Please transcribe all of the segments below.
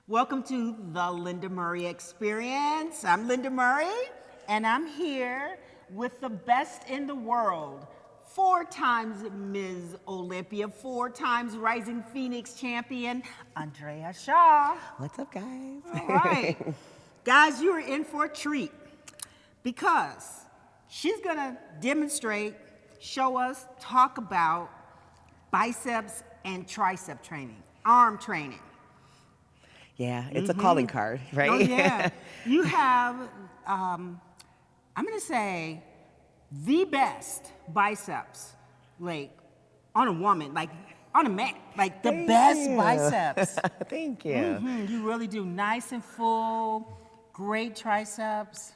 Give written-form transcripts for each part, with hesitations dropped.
Welcome to the Linda Murray Experience. I'm Linda Murray, and I'm here with the best in the world. 4 times Ms. Olympia, 4 times Rising Phoenix champion, Andrea Shaw. What's up, guys? All right. Guys, you are in for a treat because she's going to demonstrate, show us, talk about biceps and tricep training, arm training. Yeah, it's a calling card, right? Oh, yeah. You have, I'm going to say, the best biceps, like, on a woman, like, on a man, like, the best biceps. Thank you. You really do. Nice and full, great triceps.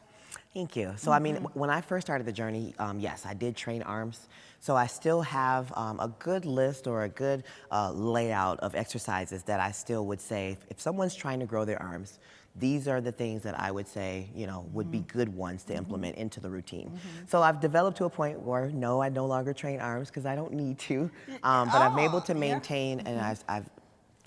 Thank you. So, I mean, when I first started the journey, yes, I did train arms. So I still have a good list or a good layout of exercises that I still would say, if someone's trying to grow their arms, these are the things that I would say, would be good ones to implement into the routine. So I've developed to a point where, no, I no longer train arms because I don't need to, but I'm able to maintain, and I've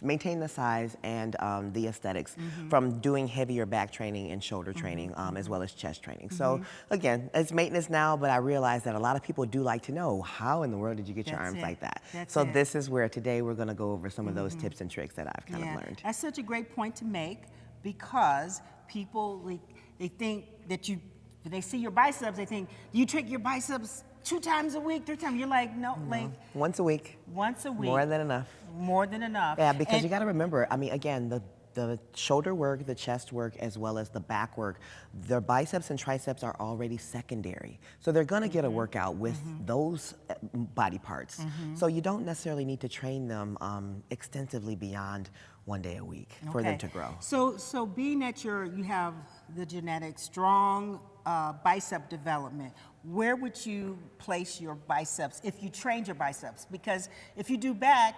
maintain the size and the aesthetics from doing heavier back training and shoulder training as well as chest training. So again, it's maintenance now, but I realize that a lot of people do like to know, how in the world did you get your arms like that? So this is where today we're gonna go over some of those tips and tricks that I've kind of learned. That's such a great point to make because people, they think that when they see your biceps, they think, you train your biceps 2 times a week, 3 times. You're like, no, like. Once a week. Once a week. More than enough. More than enough. Yeah, because you got to remember, I mean, again, the shoulder work, the chest work, as well as the back work, their biceps and triceps are already secondary. So they're going to get a workout with those body parts. So you don't necessarily need to train them extensively beyond 1 day a week for them to grow. So being that you have the genetic strong bicep development, where would you place your biceps if you trained your biceps? Because if you do back,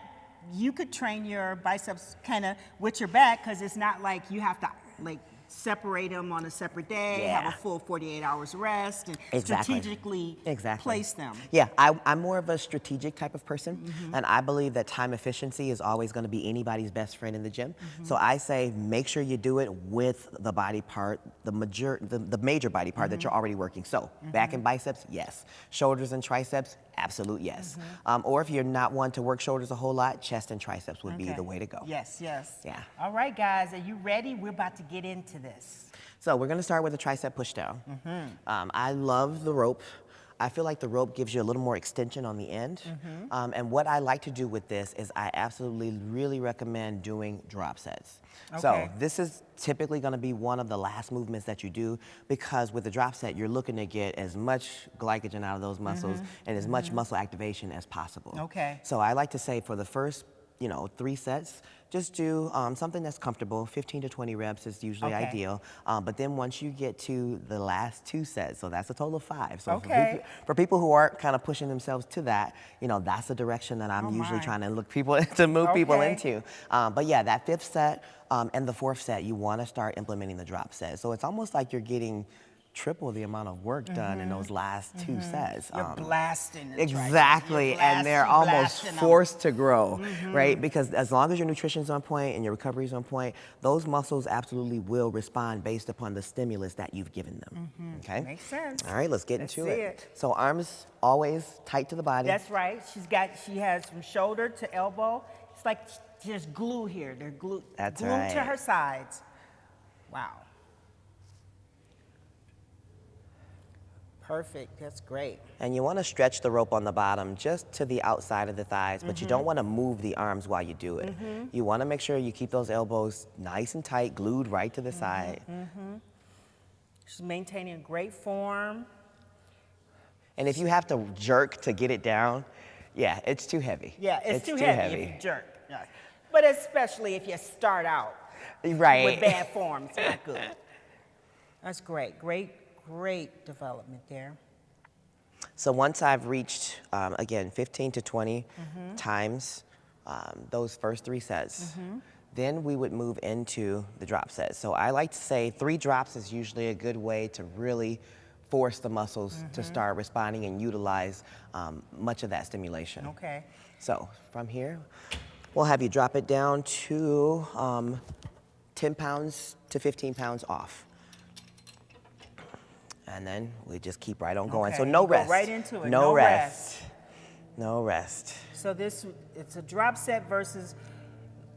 you could train your biceps kind of with your back because it's not like you have to like separate them on a separate day, have a full 48 hours rest, and strategically place them. Yeah, I'm more of a strategic type of person, and I believe that time efficiency is always going to be anybody's best friend in the gym. So I say make sure you do it with the body part, the major body part that you're already working. So back and biceps, yes. Shoulders and triceps, absolute yes. Or if you're not one to work shoulders a whole lot, chest and triceps would be the way to go. Yes, yes. Yeah. All right, guys, are you ready? We're about to get into this. So we're gonna start with a tricep push down. I love the rope. I feel like the rope gives you a little more extension on the end. And what I like to do with this is I absolutely really recommend doing drop sets. So this is typically gonna be one of the last movements that you do because with the drop set, you're looking to get as much glycogen out of those muscles and as much muscle activation as possible. So I like to say for the first 3 sets, just do something that's comfortable. 15 to 20 reps is usually ideal. But then once you get to the last 2 sets, so that's a total of 5. So for people who aren't kind of pushing themselves to that, that's the direction that I'm usually trying to move people into. But yeah, that 5th set and the 4th set, you want to start implementing the drop set. So it's almost like you're getting triple the amount of work done in those last 2 sets. You're blasting. Exactly, and they're almost forced to grow, right? Because as long as your nutrition's on point and your recovery's on point, those muscles absolutely will respond based upon the stimulus that you've given them, okay? Makes sense. All right, let's get into it. So arms always tight to the body. That's right. She has from shoulder to elbow. It's like there's glue here. They're glued to her sides. Wow. Perfect, that's great. And you want to stretch the rope on the bottom just to the outside of the thighs, but you don't want to move the arms while you do it. You want to make sure you keep those elbows nice and tight, glued right to the side. She's maintaining great form. And if you have to jerk to get it down, yeah, it's too heavy. Yeah, it's too heavy if you jerk. Yeah. But especially if you start out with bad form, it's not good. That's great, great development there. So once I've reached, again, 15 to 20 times those first 3 sets, then we would move into the drop set. So I like to say 3 drops is usually a good way to really force the muscles to start responding and utilize much of that stimulation. So from here, we'll have you drop it down to 10 pounds to 15 pounds off. And then we just keep right on going. Okay, So no go rest. right into it. No, No rest. No rest. So it's a drop set versus,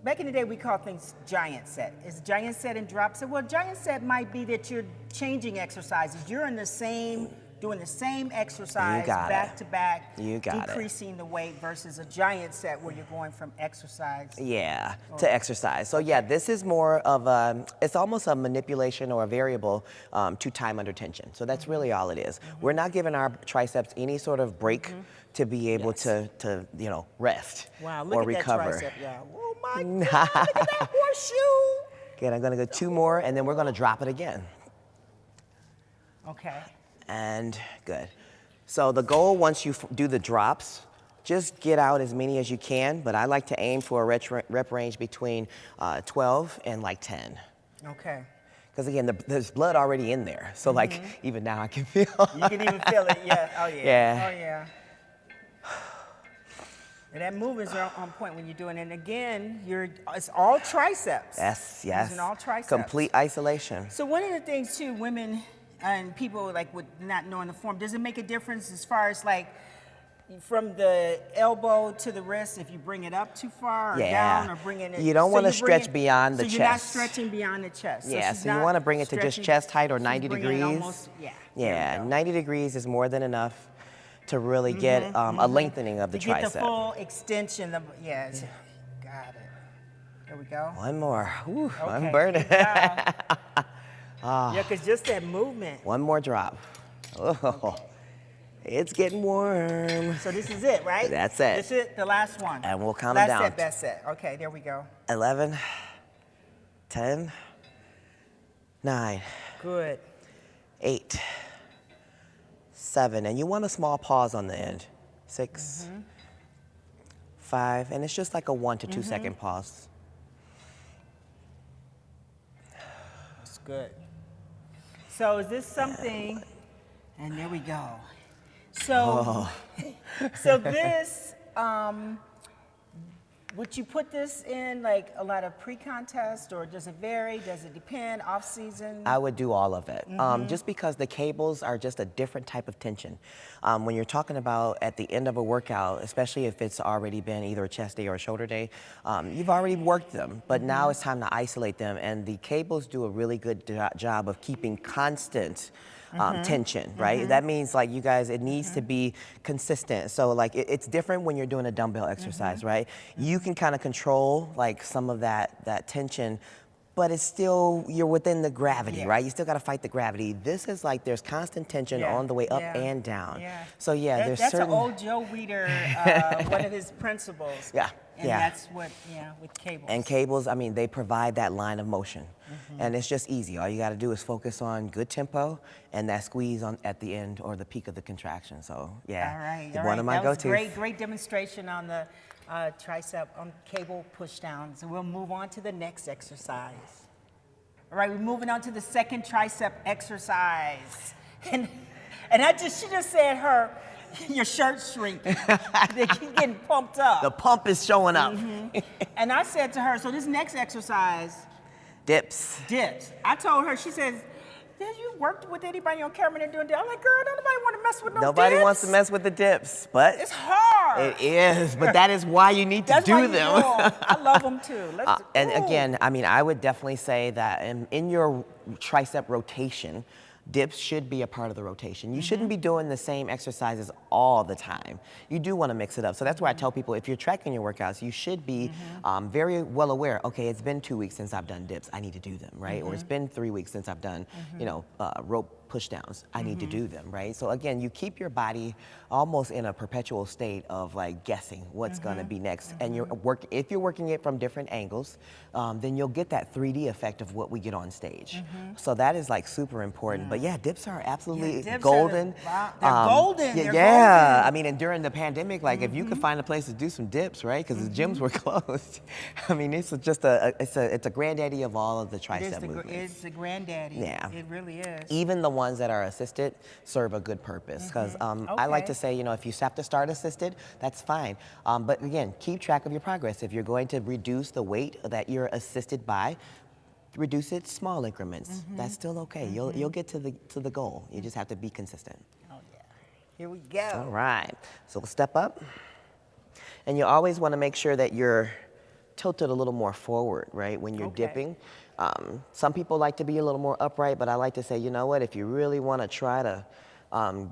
back in the day we called things giant set. Is giant set and drop set? Well, giant set might be that you're changing exercises. You're doing the same exercise got back it. to back, You got it. decreasing the weight versus a giant set where you're going from exercise. Yeah, to exercise. So yeah, this is more of a, it's almost a manipulation or a variable to time under tension. So that's really all it is. We're not giving our triceps any sort of break to be able to you know, rest Wow, or look at recover. that tricep, y'all. Oh my God, look at that horseshoe. Again, I'm gonna go 2 more and then we're gonna drop it again. Okay. And good. So the goal, once you do the drops, just get out as many as you can, but I like to aim for a rep range between 12 and like 10. Okay. Because again, there's blood already in there. So like, even now I can feel. You can even feel it, yeah. Oh yeah. Yeah. Oh yeah. And that movement is on point when you're doing it. And again, it's all triceps. Yes, You're yes. using all triceps. Complete isolation. So one of the things too, women and people like with not knowing the form, does it make a difference as far as like from the elbow to the wrist if you bring it up too far or down or bringing it? You don't want to stretch beyond the so chest. you're not stretching beyond the chest. Yeah, she's so you not want to bring it to just stretching, chest height or she's 90 bringing it degrees. almost, yeah. Yeah, 90 degrees is more than enough to really get a lengthening of the to get tricep. the full extension of, yeah, got it. There we go. One more. Ooh, Okay, I'm burning. good job. Yeah, because just that movement. One more drop. Oh, it's getting warm. So this is it, right? That's it. This is it, the last one. And we'll count 'em down. Last set, best set. Okay, there we go. 11, 10, 9, Good. 8, 7, and you want a small pause on the end. 6, 5, and it's just like a 1 to 2 second pause. That's good. So is this something, and there we go. So, so this, would you put this in like a lot of pre-contest, or does it vary? Does it depend, off-season? I would do all of it, just because the cables are just a different type of tension. When you're talking about at the end of a workout, especially if it's already been either a chest day or a shoulder day, you've already worked them, but now it's time to isolate them, and the cables do a really good job of keeping constant tension, right? That means like you guys, it needs to be consistent. So like it's different when you're doing a dumbbell exercise, right? You can kind of control like some of that tension, but it's still, you're within the gravity, right? You still got to fight the gravity. This is like there's constant tension on the way up and down. So yeah, there's that's certain. an old Joe Weider, one of his principles. Yeah. And that's what, with cables. And cables, I mean, they provide that line of motion. And it's just easy. All you got to do is focus on good tempo and that squeeze at the end or the peak of the contraction. So, yeah. All right. One of my go-tos. Great demonstration on the tricep on cable push down. So we'll move on to the next exercise. All right, we're moving on to the second tricep exercise. And she just said your shirt's shrinking. They keep getting pumped up. The pump is showing up. And I said to her, so this next exercise, Dips. dips. I told her, she says, have you worked with anybody on camera and doing dips? I'm like, girl, don't nobody want to mess with no Nobody dips. wants to mess with the dips, but It's hard. it is. But that is why you need to That's why do you them. do 'em. I love them too. And again, I mean, I would definitely say that in your tricep rotation, dips should be a part of the rotation. You shouldn't be doing the same exercises all the time. You do want to mix it up. So that's why I tell people, if you're tracking your workouts, you should be very well aware, okay, it's been 2 weeks since I've done dips, I need to do them, right? Or it's been 3 weeks since I've done, rope push downs, I need to do them, right? So again, you keep your body almost in a perpetual state of like guessing what's gonna be next. And if you're working it from different angles, then you'll get that 3D effect of what we get on stage. So that is like super important. But yeah, dips are absolutely dips golden. They're golden. Yeah, They're yeah. golden. I mean, and during the pandemic, like if you could find a place to do some dips, right? Because the gyms were closed. I mean, it's just it's a granddaddy of all of the tricep movements. It's the granddaddy. Yeah. It really is. Even the ones that are assisted serve a good purpose. Because I like Okay. to say, if you have to start assisted, that's fine. But again, keep track of your progress. If you're going to reduce the weight that you're assisted by, reduce it small increments. That's still okay. You'll get to the goal. You just have to be consistent. Oh, yeah. Here we go. All right. So we'll step up. And you always want to make sure that you're tilted a little more forward, right, when you're Okay. dipping. Some people like to be a little more upright, but I like to say, you know what, if you really want to try to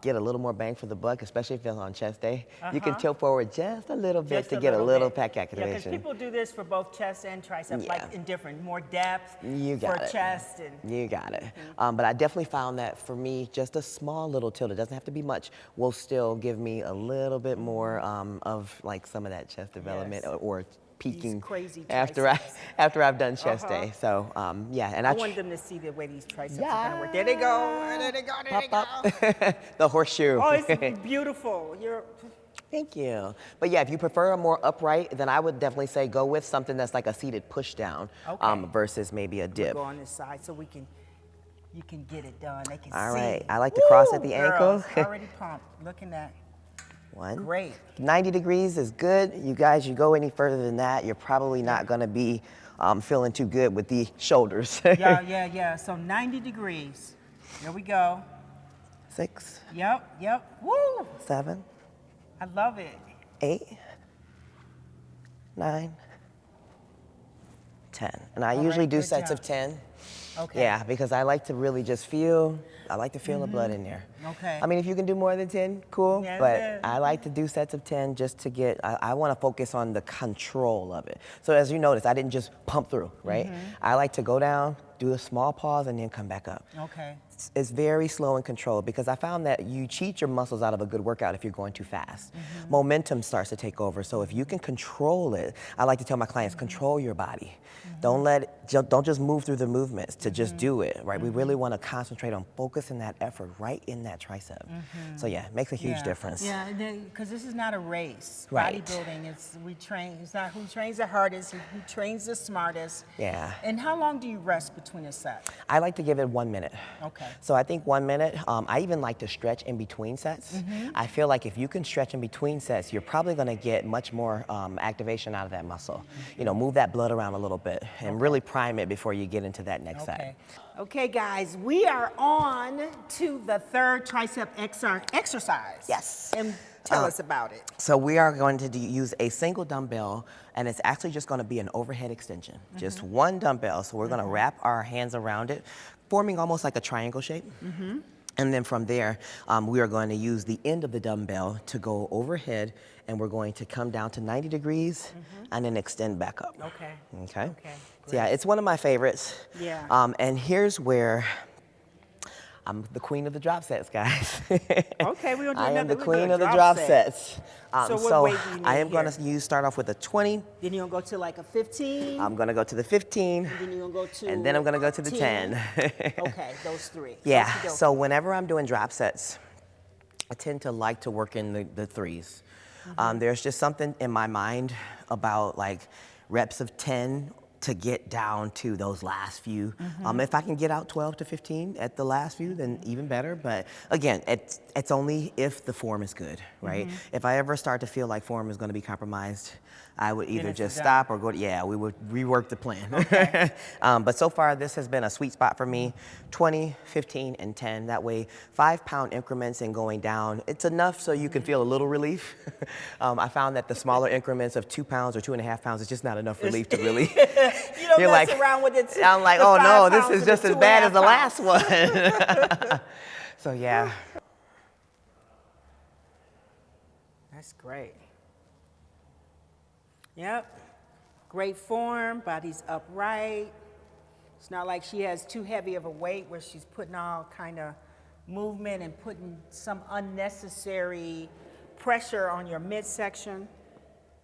get a little more bang for the buck, especially if it's on chest day, you can tilt forward just a little bit Just to get a little little bit. pec Yeah, because activation. people do this for both chest and tricep, like Yeah. in different, more depth You got for it. chest. And You got it. But I definitely found that for me, just a small little tilt, it doesn't have to be much, will still give me a little bit more of like some of that chest development Yes. or peaking crazy after triceps. after I've done chest day. So yeah, and I I want them to see the way these triceps are going to work. There they go. There they go. There they pop go. up the horseshoe. Oh, it's beautiful. Thank you. But yeah, if you prefer a more upright, then I would definitely say go with something that's like a seated push down Okay. versus maybe a dip. Go on this side so you can get it done. They can see. All right. I like to cross at the ankle. Girls, already pumped. Looking at. One. Great. 90 degrees is good. You guys, you go any further than that, you're probably not going to be feeling too good with the shoulders. Yeah. So 90 degrees. There we go. 6, Yep. Woo! 7, I love it. 8, 9, 10. And I usually do good sets job. of 10. Okay. Yeah, because I like to really just feel the blood in there. Okay. I mean, if you can do more than 10, cool. Yes, But yes. I like to do sets of 10 just to get, I want to focus on the control of it. So as you notice, I didn't just pump through, right? I like to go down, do a small pause, and then come back up. Okay. It's very slow and controlled because I found that you cheat your muscles out of a good workout if you're going too fast. Momentum starts to take over. So if you can control it, I like to tell my clients, control your body. Don't just move through the movements to just do it, right? We really want to concentrate on focusing that effort right in that tricep. So yeah, it makes a huge difference. Yeah, because this is not a race. Right. Bodybuilding, it's not who trains the hardest, who trains the smartest. Yeah. And how long do you rest between a set? I like to give it 1 minute. Okay. So I think 1 minute, I even like to stretch in between sets. I feel like if you can stretch in between sets, you're probably gonna get much more activation out of that muscle. You know, move that blood around a little bit and really prime it before you get into that next set. Okay, guys, we are on to the third tricep exercise. Yes. And tell us about it. So we are going to use a single dumbbell, and it's actually just going to be an overhead extension. Just one dumbbell. So we're going to wrap our hands around it, forming almost like a triangle shape. And then from there, we are going to use the end of the dumbbell to go overhead, and we're going to come down to 90 degrees and then extend back up. Okay. Okay? Okay, So yeah, it's one of my favorites. Yeah. And here's where I'm the queen of the drop sets, guys. Okay, we're gonna do I am another- the we're queen doing of the drop drop sets. sets. So what weight do you need I am going here? to start off with a 20. Then you're going to go to like a 15. I'm going to go to the 15. Then you're going to go to And then I'm going to go to the 10. Okay, those three. Yeah, Okey-doke. so whenever I'm doing drop sets, I tend to like to work in the threes. There's just something in my mind about like reps of 10 to get down to those last few. If I can get out 12 to 15 at the last few, then even better. But again, it's only if the form is good, right? If I ever start to feel like form is gonna be compromised, I would either it's just done. stop or go, we would rework the plan. But so far, this has been a sweet spot for me, 20, 15, and 10. That way, 5-pound increments and going down, it's enough so you can feel a little relief. I found that the smaller increments of 2 pounds or 2.5 pounds is just not enough relief to really. You don't You're mess like- around with it. I'm like, the oh 5 no, this pounds is to the just as bad as the 2.5 last one. So yeah. That's great. Yep. Great form, body's upright. It's not like she has too heavy of a weight where she's putting all kind of movement and putting some unnecessary pressure on your midsection.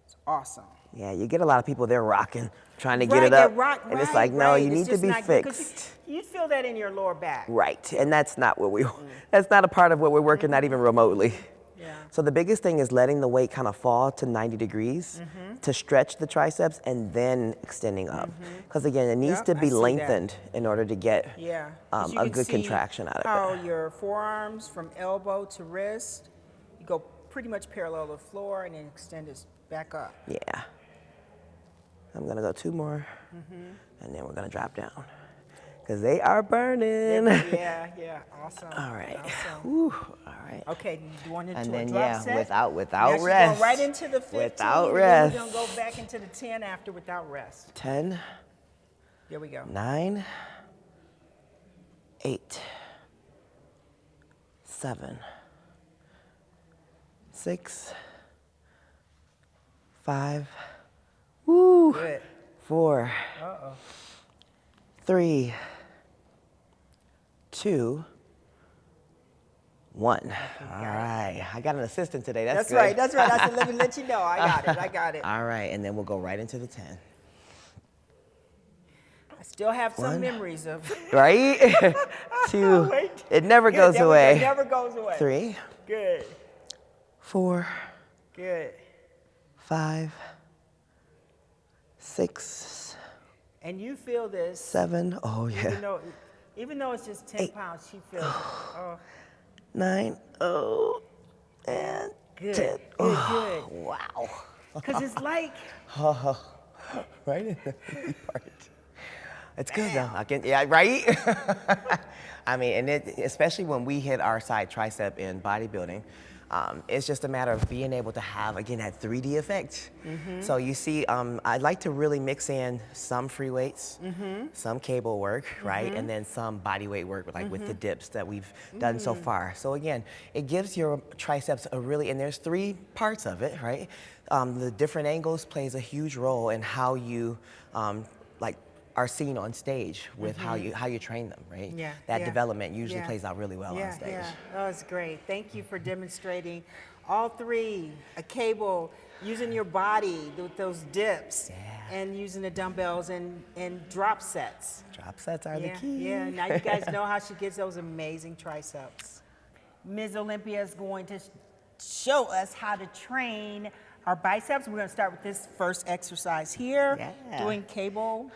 It's awesome. Yeah, you get a lot of people, they're rocking, trying to get Right, it up. they're rock- and it's right, like, no, right. you It's need to just be not good 'cause fixed. You feel that in your lower back. Right, and that's not what that's not a part of what we're working, not even remotely. Yeah. So the biggest thing is letting the weight kind of fall to 90 degrees to stretch the triceps and then extending up. Because again, it needs Yep, to I be see that. lengthened in order to get Yeah. 'Cause you a can good see contraction out of how it. your forearms from elbow to wrist, you go pretty much parallel to the floor and then extend it back up. Yeah. I'm gonna go 2 more, and then we're gonna drop down. because they are burning. Yeah, awesome. All right. Awesome. Whew. All right. Okay, going into And a then, drop yeah, set. without Now she's rest. going right into the 15. Without and rest. Then we're going to go back into the 10 after without rest. 10, Here we go. 9, 8, 7, 6, 5, woo, Good. 4, Uh-oh. 3, 2, 1. All right. I got an assistant today. That's good. Right. That's right. I said, let me let you know. I got it. All right. And then we'll go right into the 10. I still have some 1. memories of. Right? 2. Wait. It never Good, goes there we go. away. It never goes away. 3, Good. 4, Good. 5, 6, And you feel this. 7. Oh, yeah. Even though it's just 10 pounds, she feels it. Oh, 9. Oh, and good. 10. Good, Oh, good. wow. Because it's like, Right in the part. It's good though. Yeah, right? I mean, and especially when we hit our side tricep in bodybuilding, it's just a matter of being able to have, again, that 3D effect. So you see, I like to really mix in some free weights, some cable work, right? And then some body weight work, like with the dips that we've done so far. So again, it gives your triceps a really, and there's 3 parts of it, right? The different angles plays a huge role in how you, are seen on stage with how you train them, right? Yeah, That yeah, development usually yeah. plays out really well on stage. Yeah, that was great. Thank you for demonstrating all 3, a cable, using your body with those dips, and using the dumbbells and drop sets. Drop sets are the key. Yeah, now you guys know how she gets those amazing triceps. Ms. Olympia is going to show us how to train our biceps. We're going to start with this first exercise here, doing cable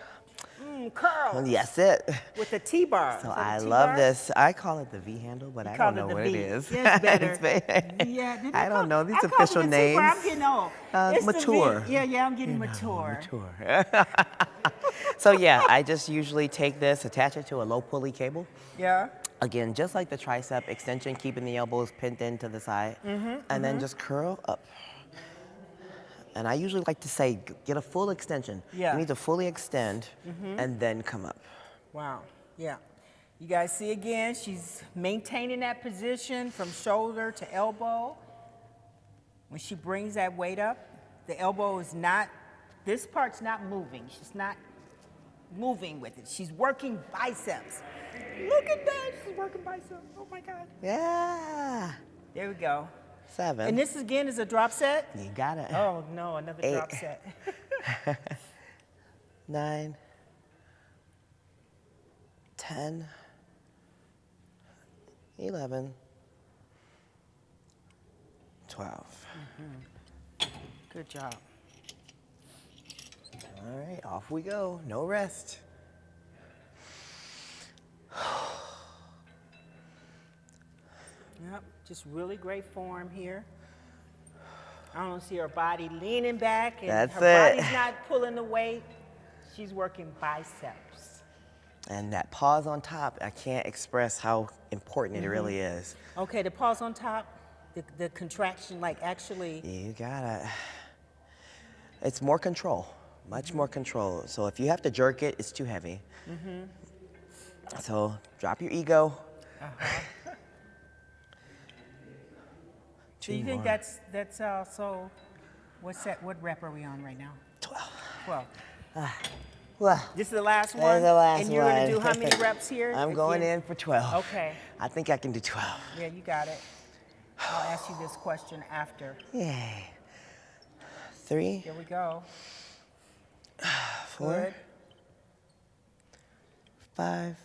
curl Yes, it. with a T-bar. So Is that a I T-bar? love this. I call it the V handle, but I Call don't know the what V. it is. Yeah, it's better. It's Yeah, did I don't know these I called official it the T-bar. names. I'm getting old. It's the V. Mature. Yeah, I'm getting mature. Mature. So yeah, I just usually take this, attach it to a low pulley cable. Yeah. Again, just like the tricep extension, keeping the elbows pinned into the side, and then just curl up. And I usually like to say, get a full extension. Yeah. You need to fully extend and then come up. Wow. Yeah. You guys see again, she's maintaining that position from shoulder to elbow. When she brings that weight up, the elbow is not, this part's not moving. She's not moving with it. She's working biceps. Look at that, she's working biceps. Oh my God. Yeah. There we go. 7. And this again is a drop set? You got it. Oh no, another 8. drop set. 9, 10, 11, 12. Good job. All right, off we go. No rest. Yep, just really great form here. I don't see her body leaning back and That's her it. body's not pulling the weight. She's working biceps. And that pause on top, I can't express how important it really is. Okay, the pause on top, the contraction, like actually, You got it. It's more control, much more control. So if you have to jerk it, it's too heavy. So drop your ego. do you think that's also, what rep are we on right now? 12. 12. Well, This is the last one? That's the last and you're gonna one. do how many reps here? I'm going Again? in for 12. Okay, I think I can do 12. yeah, you got it. I'll ask you this question after. Yay. 3, Here we go. 4, Good. 5,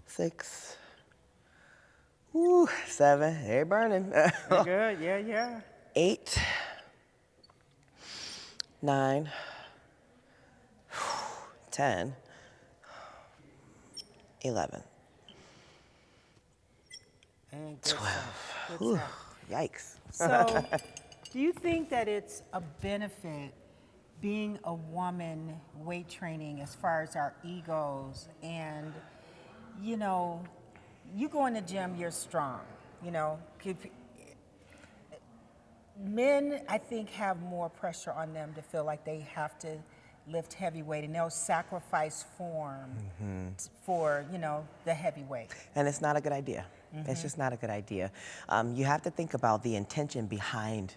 6, 7. They're burning. You're good, yeah. 8, 9, 10, 11, And good 12. stuff, good Whew, stuff. yikes. So, do you think that it's a benefit being a woman, weight training, as far as our egos, and you know, you go in the gym, you're strong. You know, men, I think, have more pressure on them to feel like they have to lift heavy weight, and they'll sacrifice form for, you know, the heavy weight. And it's not a good idea. It's just not a good idea. You have to think about the intention behind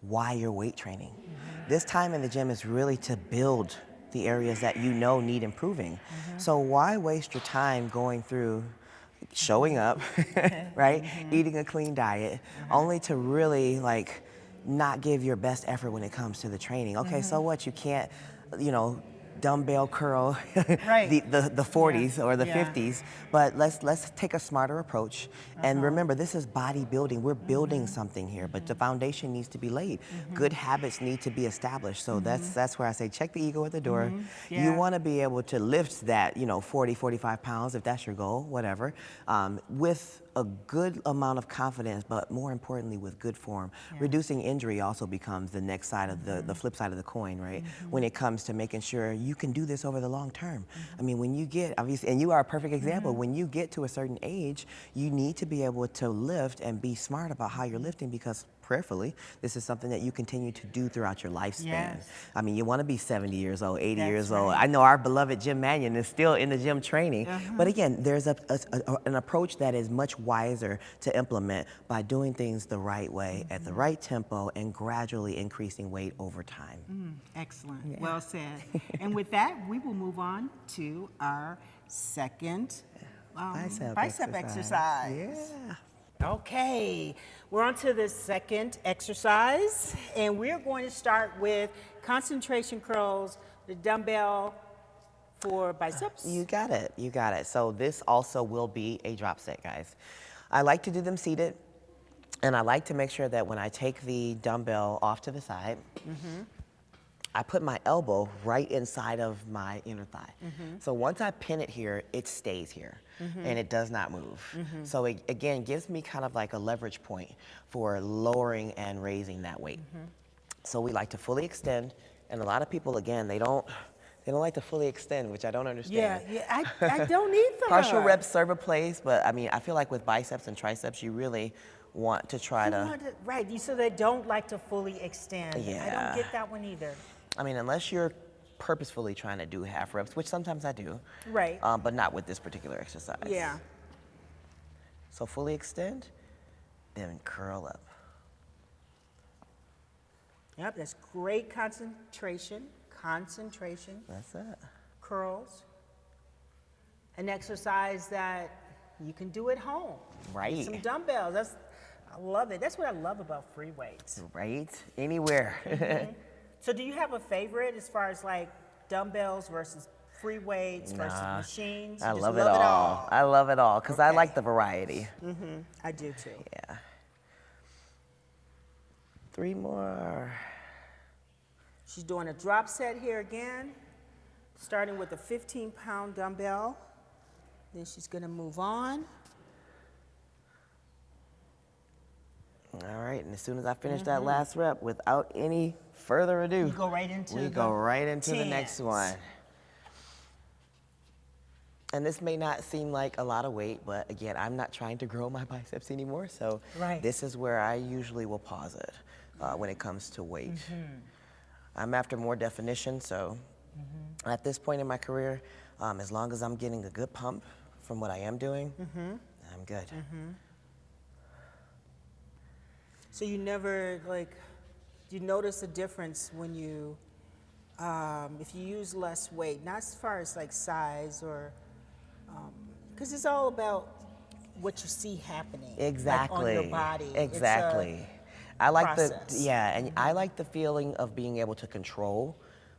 why you're weight training. This time in the gym is really to build the areas that you know need improving. So why waste your time going through showing up, right? Eating a clean diet, only to really like not give your best effort when it comes to the training. Okay, so what? You can't, you know, dumbbell curl Right. the 40s or the Yeah. 50s, but let's take a smarter approach. And remember, this is bodybuilding. We're building something here, but the foundation needs to be laid. Good habits need to be established. So that's where I say check the ego at the door. You Yeah. want to be able to lift that, you know, 40, 45 pounds if that's your goal, whatever, with a good amount of confidence, but more importantly, with good form. Reducing injury also becomes the next side of the flip side of the coin, right? When it comes to making sure you can do this over the long term. I mean, when you get, obviously, and you are a perfect example, when you get to a certain age, you need to be able to lift and be smart about how you're lifting, because prayerfully, this is something that you continue to do throughout your lifespan. Yes. I mean, you want to be 70 years old, 80 That's years old. right. I know our beloved Jim Mannion is still in the gym training, but again, there's an approach that is much wiser to implement by doing things the right way, at the right tempo, and gradually increasing weight over time. Excellent. Well said. And with that, we will move on to our second bicep exercise. Yeah. Okay, we're on to the second exercise, and we're going to start with concentration curls, the dumbbell for biceps. You got it. You got it. So this also will be a drop set, guys. I like to do them seated, and I like to make sure that when I take the dumbbell off to the side, I put my elbow right inside of my inner thigh. So once I pin it here, it stays here and it does not move. So it, again, gives me kind of like a leverage point for lowering and raising that weight. So we like to fully extend, and a lot of people, again, they don't like to fully extend, which I don't understand. I don't either. Partial reps serve a place, but I mean, I feel like with biceps and triceps, you really want to try to, Right, you so they don't like to fully extend. I Yeah. don't get that one either. I mean, unless you're purposefully trying to do half reps, which sometimes I do, Right. but not with this particular exercise. Yeah. So fully extend, then curl up. Yep, that's great concentration. Concentration. That's it. Curls. An exercise that you can do at home. Right. Some dumbbells. I love it. That's what I love about free weights. Right? Anywhere. So do you have a favorite as far as like dumbbells versus free weights versus Nah, machines? I You just love it all. I love it all because I Okay. like the variety. I do too. Yeah. 3 more. She's doing a drop set here again, starting with a 15-pound dumbbell. Then she's gonna move on. All right, and as soon as I finish that last rep, without any further ado, You go right into we the go right into the next tens. one. And this may not seem like a lot of weight, but again, I'm not trying to grow my biceps anymore, so Right. this is where I usually will pause it when it comes to weight. I'm after more definition, so at this point in my career, as long as I'm getting a good pump from what I am doing, I'm good. So you never do you notice a difference when you, if you use less weight, not as far as like size or, because it's all about what you see happening. Exactly. Like on your body. It's a Exactly. I like process. and I like the feeling of being able to control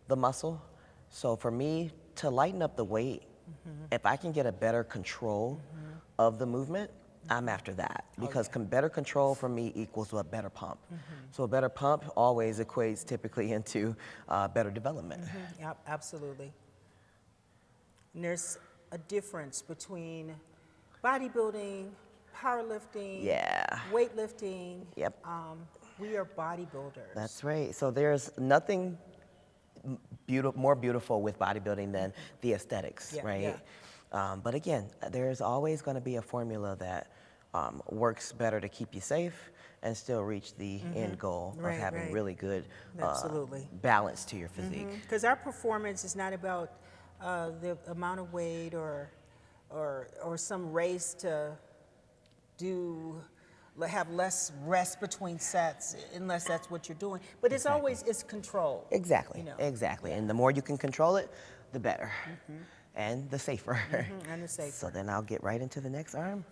the muscle. So for me to lighten up the weight, if I can get a better control of the movement, I'm after that because better control for me equals a better pump. So a better pump always equates typically into better development. Yep, absolutely. And there's a difference between bodybuilding, powerlifting, Yeah. weightlifting. Yep. We are bodybuilders. That's right. So there's nothing more beautiful with bodybuilding than the aesthetics, Yeah, right? yeah. But again, there's always going to be a formula that works better to keep you safe and still reach the end goal of Right, having right. really good Absolutely. balance to your physique. Because our performance is not about the amount of weight or some race to have less rest between sets, unless that's what you're doing. But it's always control. Exactly, You know. exactly. And the more you can control it, the better. And the safer. And the safer. So then I'll get right into the next arm.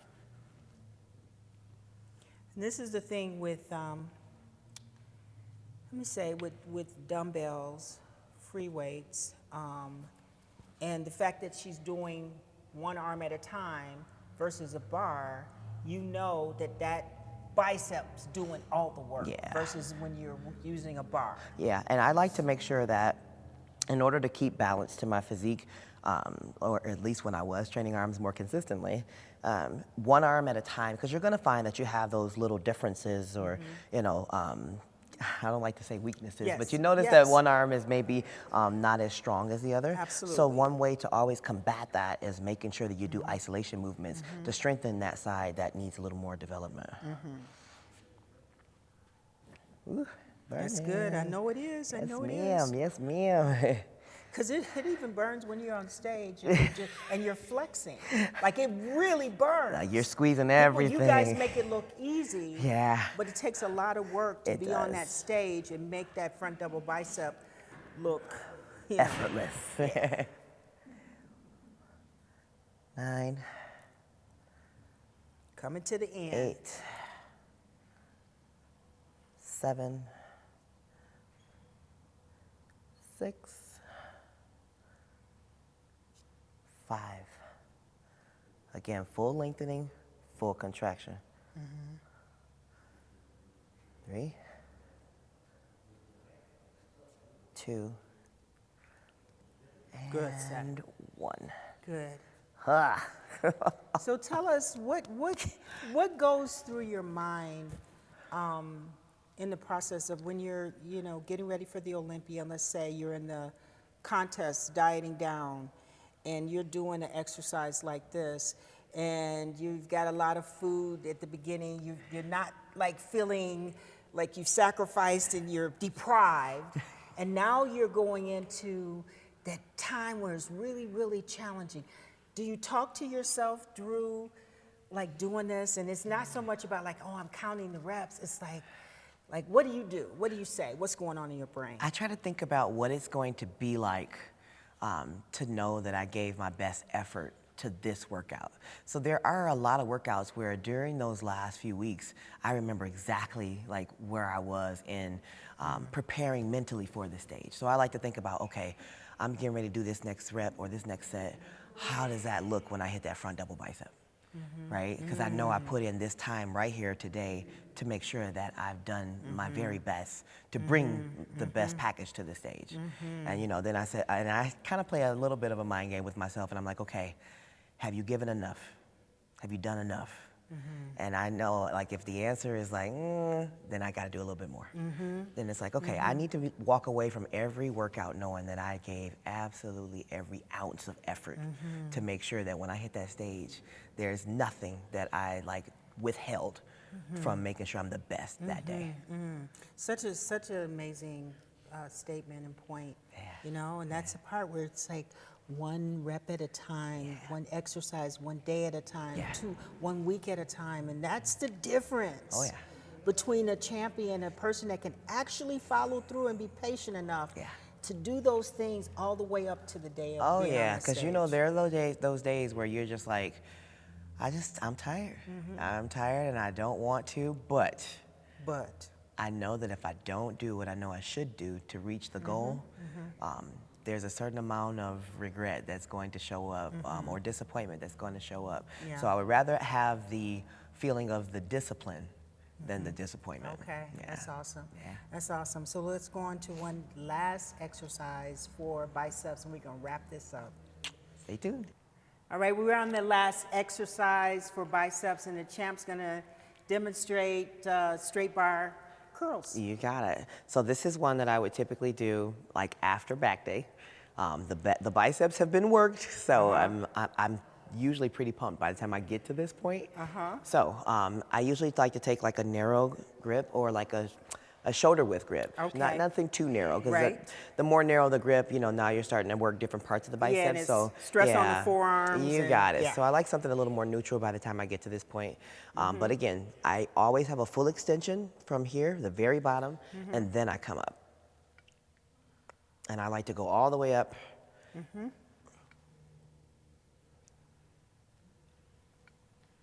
And this is the thing with, let me say, with dumbbells, free weights, and the fact that she's doing one arm at a time versus a bar, you know that biceps doing all the work Yeah. versus when you're using a bar. Yeah, and I like to make sure that in order to keep balance to my physique, or at least when I was training arms more consistently, one arm at a time, because you're going to find that you have those little differences or, you know, I don't like to say weaknesses, Yes, but you notice yes. that one arm is maybe not as strong as the other. Absolutely. So one way to always combat that is making sure that you do isolation movements to strengthen that side that needs a little more development. Ooh, That's burning. good. I know it is. I Yes, know it ma'am. is. Yes, ma'am. Because it even burns when you're on stage and you're flexing. Like, it really burns. Like, you're squeezing People, everything. you guys make it look easy. Yeah. But it takes a lot of work to It be on that does. stage and make that front double bicep look, you know. Effortless. 9, Coming to the end. 8, 7, 6, 5. Again, full lengthening, full contraction. 3, 2, Good, Seth. and 1. Good. Ha! So tell us what goes through your mind in the process of when you're, you know, getting ready for the Olympia. Let's say you're in the contest dieting down and you're doing an exercise like this and you've got a lot of food at the beginning. You're not like feeling like you've sacrificed and you're deprived. And now you're going into that time where it's really, really challenging. Do you talk to yourself through like doing this? And it's not so much about like, oh, I'm counting the reps. It's like what do you do? What do you say? What's going on in your brain? I try to think about what it's going to be like to know that I gave my best effort to this workout. So there are a lot of workouts where during those last few weeks, I remember exactly like where I was in preparing mentally for the stage. So I like to think about, okay, I'm getting ready to do this next rep or this next set. How does that look when I hit that front double bicep? Right? Because I know I put in this time right here today to make sure that I've done my very best to bring the best package to the stage. And you know, then I said, and I kind of play a little bit of a mind game with myself, and I'm like, okay, have you given enough? Have you done enough? And I know, like, if the answer is like, then I got to do a little bit more. Then it's like, okay, I need to walk away from every workout knowing that I gave absolutely every ounce of effort to make sure that when I hit that stage, there's nothing that I like withheld from making sure I'm the best that day. Such an amazing statement and point, Yeah. you know, and that's the part where it's like one rep at a time, one exercise, one day at a time, Yeah. 1 week at a time, and that's the difference Oh, yeah. between a champion, a person that can actually follow through and be patient enough Yeah. to do those things all the way up to the day of Oh being on yeah, the because you know stage. there are those days where you're just like, I'm tired. I'm tired and I don't want to, but But I know that if I don't do what I know I should do to reach the goal, there's a certain amount of regret that's going to show up or disappointment that's going to show up. Yeah. So I would rather have the feeling of the discipline than the disappointment. okay, Yeah. that's awesome. Yeah. That's awesome. So let's go on to one last exercise for biceps, and we're gonna wrap this up. Stay tuned. All right, we're on the last exercise for biceps, and the champ's gonna demonstrate straight bar curls. You got it. So this is one that I would typically do like after back day. The biceps have been worked, so I'm usually pretty pumped by the time I get to this point. So I usually like to take like a narrow grip or like a shoulder width grip. Okay. Nothing too narrow, because Right. the more narrow the grip, you know, now you're starting to work different parts of the biceps. Yeah, and it's so stress on the yeah, forearms You and- got it. yeah. So I like something a little more neutral by the time I get to this point. But again, I always have a full extension from here, the very bottom, and then I come up. And I like to go all the way up.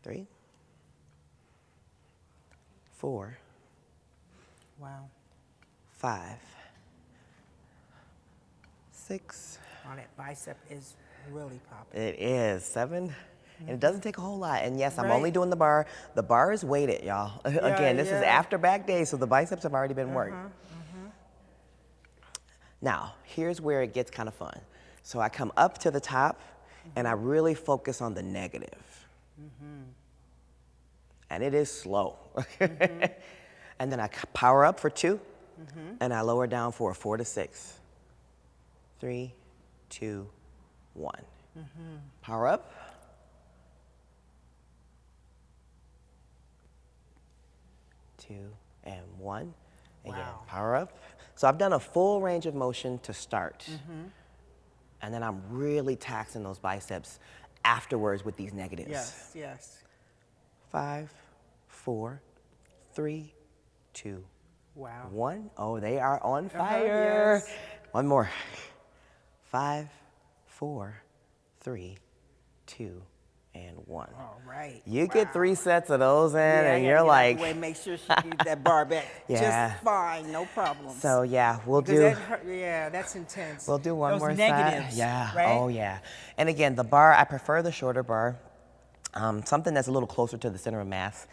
3, 4, Wow. 5, 6. Oh, that bicep is really popping. It is 7. And it doesn't take a whole lot. And yes, I'm Right. only doing the bar. The bar is weighted, y'all. Again, this is yeah. after back day, so the biceps have already been worked. Now, here's where it gets kind of fun. So I come up to the top, and I really focus on the negative. And it is slow. And then I power up for 2, and I lower down for a 4 to 6. 3, 2, 1. Power up. 2 and 1. Again, Wow. power up. So I've done a full range of motion to start. And then I'm really taxing those biceps afterwards with these negatives. Yes, yes. 5, 4, 3, 2, Wow. 1. Oh, they are on fire. yes. One more. 5, 4, 3, 2, and 1. All right. You get 3 sets of those in, and you're like, Wait, make sure she gets that bar back. Yeah. Just fine, no problem. so yeah, we'll Because do. that hurt, yeah, that's intense. We'll do one Those more negatives, side. Yeah. Right? Oh yeah. And again, the bar, I prefer the shorter bar. Something that's a little closer to the center of mass.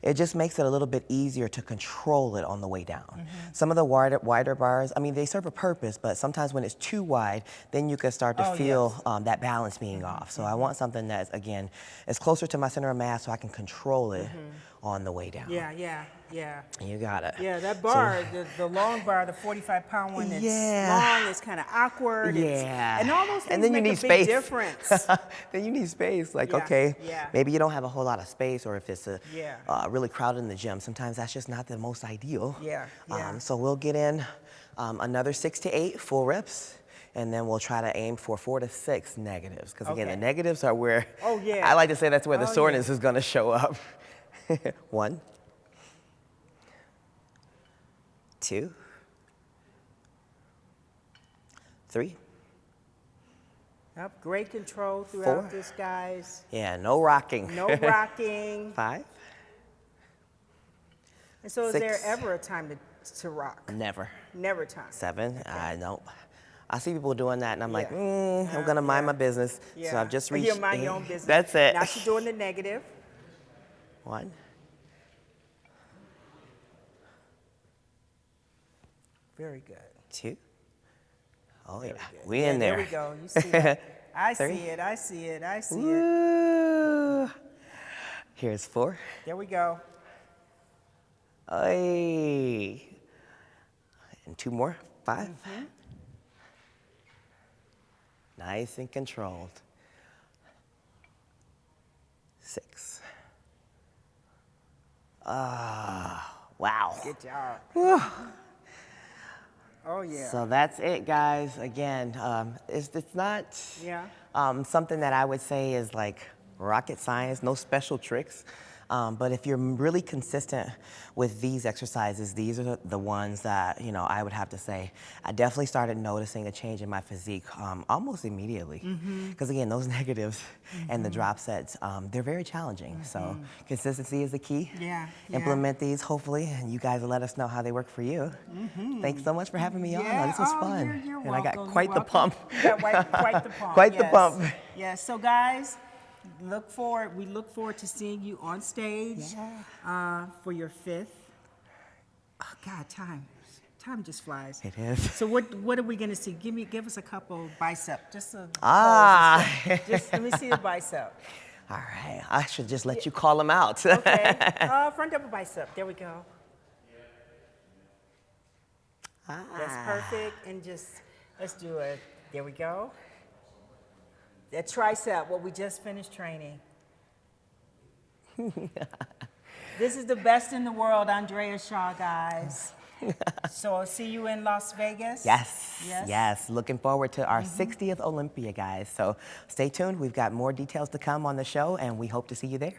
It just makes it a little bit easier to control it on the way down. Some of the wider bars, I mean, they serve a purpose, but sometimes when it's too wide, then you can start to feel that balance being off. So I want something that's, again, is closer to my center of mass so I can control it on the way down. Yeah, yeah, yeah. You got it. Yeah, that bar, the long bar, the 45-pound one that's Yeah. long, is kind of awkward. Yeah. And all those things And then you make need a big space. difference. Then you need space. Like, Yeah, okay, yeah. maybe you don't have a whole lot of space, or if it's Yeah. really crowded in the gym, sometimes that's just not the most ideal. Yeah, yeah. So we'll get in another 6 to 8 full reps, and then we'll try to aim for 4 to 6 negatives. Because again, Okay. the negatives are where, Oh, yeah. I like to say that's where the Oh, soreness yeah. is going to show up. 1, 2, 3. Yep, great control 4. throughout this, guys. Yeah, no rocking. No rocking. 5. And so is there 6. ever a time to rock? Never. Never time. 7. I don't. I see people doing that, and I'm like, Yeah. I'm gonna mind my business. Yeah. So I've just reached. You mind your own business. That's it. Now she's doing the negative. 1. Very good. 2. Oh yeah, Good. we Yeah, in there. There we go. You see that? I 3. see it. I see it. I see it. Woo. Here's 4. There we go. Ay. And 2 more. 5. Nice and controlled. 6. Wow. Good job. Oh yeah. So that's it, guys. Again, it's not Yeah. something that I would say is like rocket science, no special tricks. But if you're really consistent with these exercises, these are the ones that, you know, I would have to say, I definitely started noticing a change in my physique almost immediately. Because again, those negatives and the drop sets, they're very challenging. So consistency is the key. Yeah, yeah. Implement these, hopefully, and you guys will let us know how they work for you. Thanks so much for having me on. Yeah. This was Oh, fun. you're And I got welcome. quite You're the welcome. pump. You got quite the pump. Quite the yes. pump. Yes. So guys, we look forward to seeing you on stage for your 5th. Oh God, time just flies. It is. So what are we gonna see? Give us a couple bicep, just a just let me see the bicep. All right. I should just let you call them out. Okay, front double bicep. There we go. That's perfect. And just, let's do it. There we go. That tricep, what we just finished training. This is the best in the world, Andrea Shaw, guys. So I'll see you in Las Vegas? Yes, Yes? yes. Looking forward to our 60th Olympia, guys. So stay tuned. We've got more details to come on the show, and we hope to see you there.